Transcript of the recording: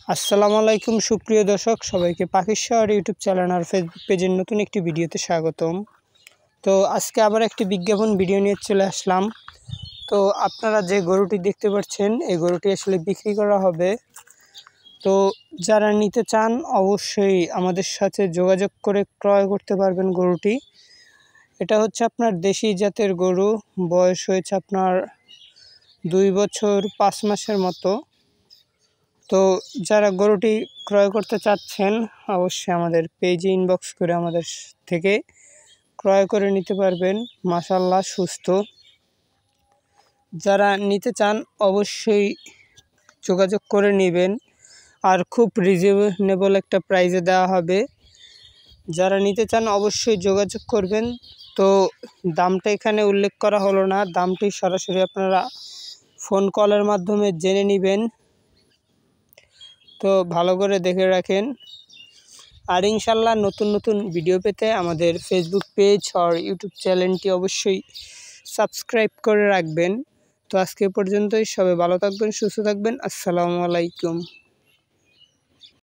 আসসালামু আলাইকুম সুপ্রিয় দর্শক সবাইকে পাখির শহর ইউটিউব চ্যানেল আর ফেসবুক পেজের নতুন একটি ভিডিওতে স্বাগতম। তো আজকে আবার একটি বিজ্ঞাপন ভিডিও নিয়ে চলে আসলাম। তো আপনারা যে গরুটি দেখতে পাচ্ছেন এই গরুটি আসলে বিক্রি করা হবে। তো যারা নিতে চান অবশ্যই আমাদের সাথে যোগাযোগ করে ক্রয় করতে পারবেন গরুটি। এটা হচ্ছে আপনার দেশি জাতের গরু, বয়স হয়েছে আপনার 2 বছর 5 মাসের মতো। তো যারা গরুটি ক্রয় করতে চাচ্ছেন অবশ্যই আমাদের পেজে ইনবক্স করে আমাদের থেকে ক্রয় করে নিতে পারবেন। মাশাআল্লাহ সুস্থ। যারা নিতে চান অবশ্যই যোগাযোগ করে নেবেন, আর খুব রিজনেবল একটা প্রাইসে দেওয়া হবে। যারা নিতে চান অবশ্যই যোগাযোগ করবেন। তো দামটা এখানে উল্লেখ করা হলো না, দামটি সরাসরি আপনারা ফোন কলের মাধ্যমে জেনে নেবেন। তো ভালো করে দেখে রাখেন। আর ইনশাল্লাহ নতুন নতুন ভিডিও পেতে আমাদের ফেসবুক পেজ আর ইউটিউব চ্যানেলটি অবশ্যই সাবস্ক্রাইব করে রাখবেন। তো আজকে পর্যন্তই, সবাই ভালো থাকবেন, সুস্থ থাকবেন। আসসালামু আলাইকুম।